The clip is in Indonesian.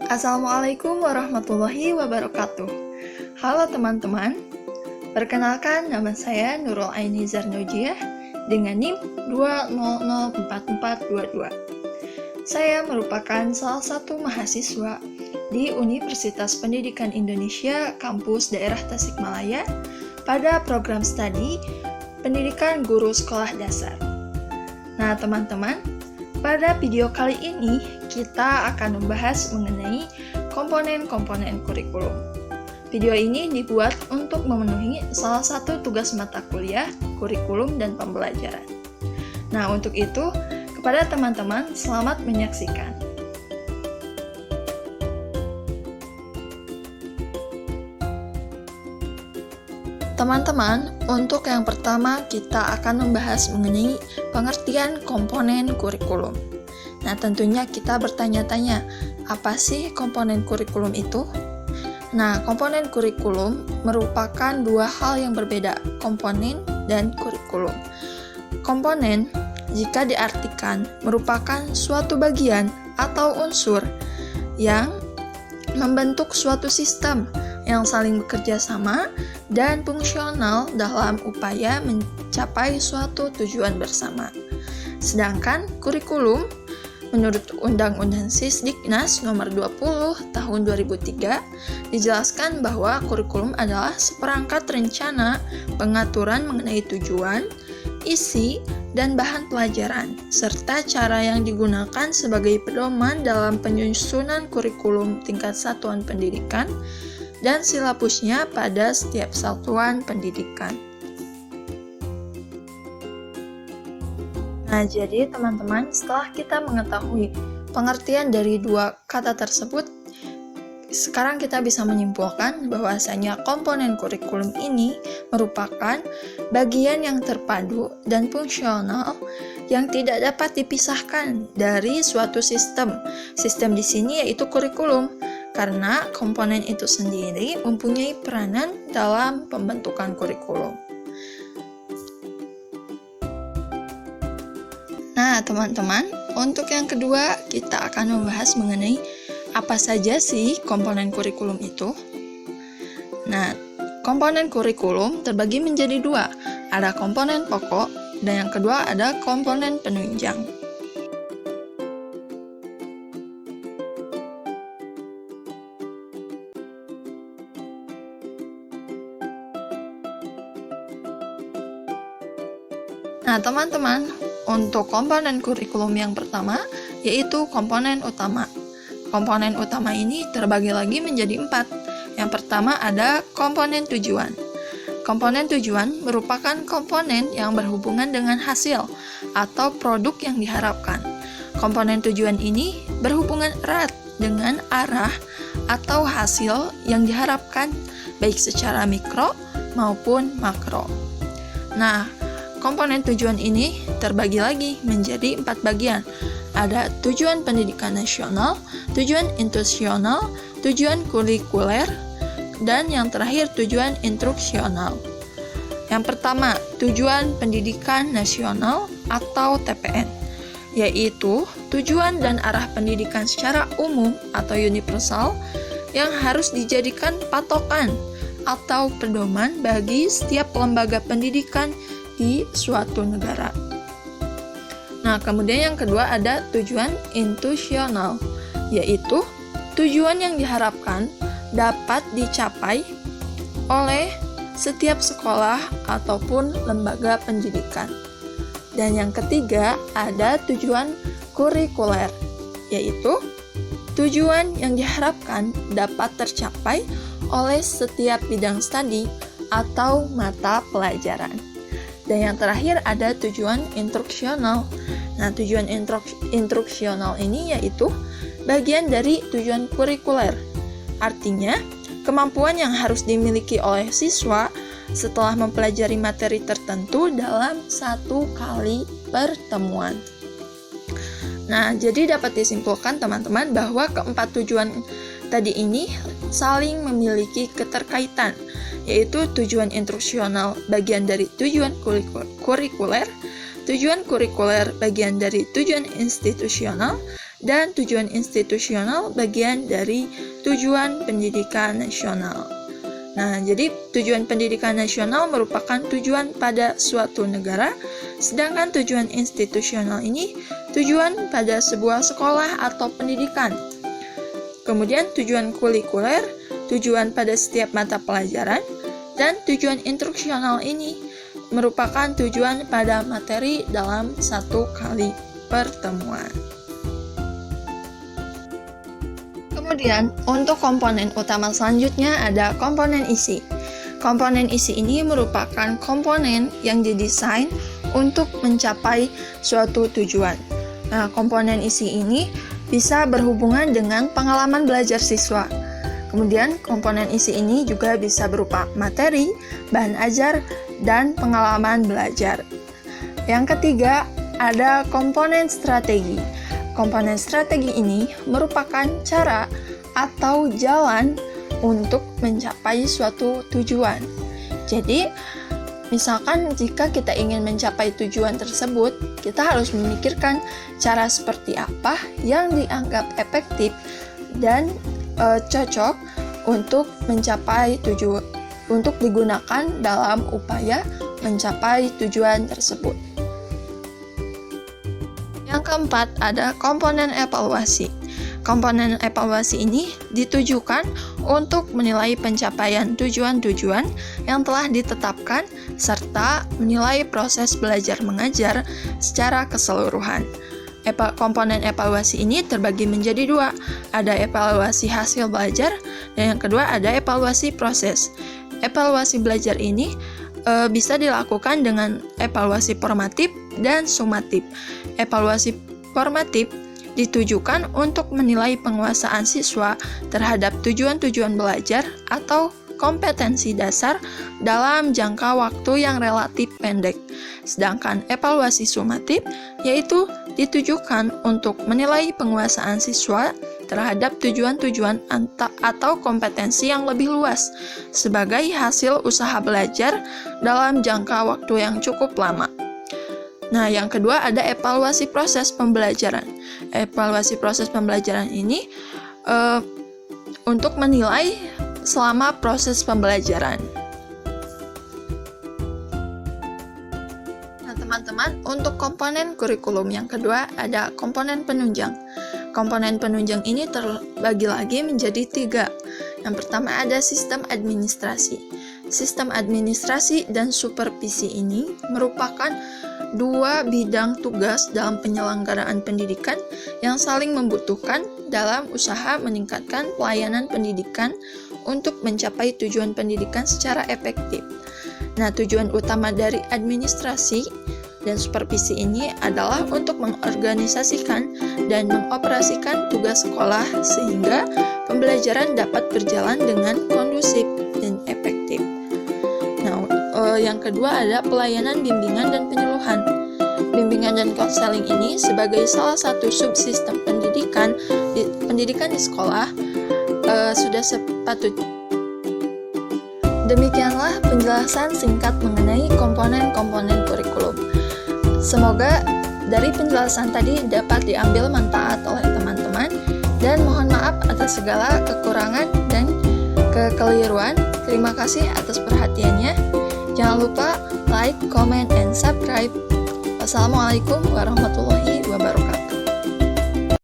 Assalamualaikum warahmatullahi wabarakatuh. Halo teman-teman, perkenalkan nama saya Nurul Aini Zarnojiah dengan NIM 2004422. Saya merupakan salah satu mahasiswa di Universitas Pendidikan Indonesia Kampus Daerah Tasikmalaya pada program studi Pendidikan Guru Sekolah Dasar. Nah teman-teman, pada video kali ini kita akan membahas mengenai komponen-komponen kurikulum. Video ini dibuat untuk memenuhi salah satu tugas mata kuliah, kurikulum, dan pembelajaran. Nah, untuk itu, kepada teman-teman, selamat menyaksikan. Teman-teman, untuk yang pertama kita akan membahas mengenai pengertian komponen kurikulum. Nah, tentunya kita bertanya-tanya, apa sih komponen kurikulum itu? Nah, komponen kurikulum merupakan dua hal yang berbeda, komponen dan kurikulum. Komponen, jika diartikan, merupakan suatu bagian atau unsur yang membentuk suatu sistem yang saling bekerja sama dan fungsional dalam upaya mencapai suatu tujuan bersama. Sedangkan kurikulum, menurut Undang-Undang Sisdiknas Nomor 20 Tahun 2003, dijelaskan bahwa kurikulum adalah seperangkat rencana pengaturan mengenai tujuan, isi, dan bahan pelajaran, serta cara yang digunakan sebagai pedoman dalam penyusunan kurikulum tingkat satuan pendidikan dan silabusnya pada setiap satuan pendidikan. Nah, jadi teman-teman, setelah kita mengetahui pengertian dari dua kata tersebut, sekarang kita bisa menyimpulkan bahwasanya komponen kurikulum ini merupakan bagian yang terpadu dan fungsional yang tidak dapat dipisahkan dari suatu sistem. Sistem di sini yaitu kurikulum, karena komponen itu sendiri mempunyai peranan dalam pembentukan kurikulum. Nah, teman-teman, untuk yang kedua kita akan membahas mengenai apa saja sih komponen kurikulum itu. Nah, komponen kurikulum terbagi menjadi dua, ada komponen pokok dan yang kedua ada komponen penunjang. Nah, teman-teman, untuk komponen kurikulum yang pertama, yaitu komponen utama. Komponen utama ini terbagi lagi menjadi 4. Yang pertama ada komponen tujuan. Komponen tujuan merupakan komponen yang berhubungan dengan hasil atau produk yang diharapkan. Komponen tujuan ini berhubungan erat dengan arah atau hasil yang diharapkan, baik secara mikro maupun makro. Nah, komponen tujuan ini terbagi lagi menjadi 4 bagian. Ada tujuan pendidikan nasional, tujuan institusional, tujuan kurikuler, dan yang terakhir tujuan instruksional. Yang pertama, tujuan pendidikan nasional atau TPN, yaitu tujuan dan arah pendidikan secara umum atau universal yang harus dijadikan patokan atau pedoman bagi setiap lembaga pendidikan di suatu negara. Nah, kemudian yang kedua ada tujuan institusional, yaitu tujuan yang diharapkan dapat dicapai oleh setiap sekolah ataupun lembaga pendidikan. Dan yang ketiga ada tujuan kurikuler, yaitu tujuan yang diharapkan dapat tercapai oleh setiap bidang studi atau mata pelajaran. Dan yang terakhir ada tujuan instruksional. Nah, tujuan instruksional ini yaitu bagian dari tujuan kurikuler. Artinya, kemampuan yang harus dimiliki oleh siswa setelah mempelajari materi tertentu dalam satu kali pertemuan. Nah, jadi dapat disimpulkan teman-teman bahwa keempat tujuan tadi ini saling memiliki keterkaitan, yaitu tujuan instruksional bagian dari tujuan kurikuler, tujuan kurikuler bagian dari tujuan institusional, dan tujuan institusional bagian dari tujuan pendidikan nasional. Nah, jadi tujuan pendidikan nasional merupakan tujuan pada suatu negara, sedangkan tujuan institusional ini tujuan pada sebuah sekolah atau pendidikan. Kemudian tujuan kulikuler, tujuan pada setiap mata pelajaran, dan tujuan instruksional ini merupakan tujuan pada materi dalam satu kali pertemuan. Kemudian, untuk komponen utama selanjutnya ada komponen isi. Komponen isi ini merupakan komponen yang didesain untuk mencapai suatu tujuan. Nah, komponen isi ini bisa berhubungan dengan pengalaman belajar siswa. Kemudian, komponen isi ini juga bisa berupa materi, bahan ajar, dan pengalaman belajar. Yang ketiga, ada komponen strategi. Komponen strategi ini merupakan cara atau jalan untuk mencapai suatu tujuan. Jadi, misalkan jika kita ingin mencapai tujuan tersebut, kita harus memikirkan cara seperti apa yang dianggap efektif dan cocok untuk mencapai tujuan, untuk digunakan dalam upaya mencapai tujuan tersebut. Yang keempat ada komponen evaluasi. Komponen evaluasi ini ditujukan untuk menilai pencapaian tujuan-tujuan yang telah ditetapkan serta menilai proses belajar mengajar secara keseluruhan. Komponen evaluasi ini terbagi menjadi dua, ada evaluasi hasil belajar dan yang kedua ada evaluasi proses. Evaluasi belajar ini bisa dilakukan dengan evaluasi formatif dan sumatif. Evaluasi formatif ditujukan untuk menilai penguasaan siswa terhadap tujuan-tujuan belajar atau kompetensi dasar dalam jangka waktu yang relatif pendek. Sedangkan evaluasi sumatif yaitu ditujukan untuk menilai penguasaan siswa terhadap tujuan-tujuan atau kompetensi yang lebih luas sebagai hasil usaha belajar dalam jangka waktu yang cukup lama. Nah, yang kedua ada evaluasi proses pembelajaran. Evaluasi proses pembelajaran ini untuk menilai selama proses pembelajaran. Nah, teman-teman, untuk komponen kurikulum yang kedua ada komponen penunjang. Komponen penunjang ini terbagi lagi menjadi 3. Yang pertama ada sistem administrasi. Sistem administrasi dan supervisi ini merupakan 2 bidang tugas dalam penyelenggaraan pendidikan yang saling membutuhkan dalam usaha meningkatkan pelayanan pendidikan untuk mencapai tujuan pendidikan secara efektif. Nah, tujuan utama dari administrasi dan supervisi ini adalah untuk mengorganisasikan dan mengoperasikan tugas sekolah sehingga pembelajaran dapat berjalan dengan kondusif dan efektif. Nah, yang kedua ada pelayanan bimbingan dan penyuluhan. Bimbingan dan konseling ini sebagai salah satu subsistem pendidikan di sekolah sudah sepatutnya. Demikianlah penjelasan singkat mengenai komponen-komponen kurikulum. Semoga dari penjelasan tadi dapat diambil manfaat oleh teman-teman dan mohon maaf atas segala kekurangan dan kekeliruan. Terima kasih atas perhatiannya. Jangan lupa like, comment, and subscribe. Wassalamualaikum warahmatullahi wabarakatuh.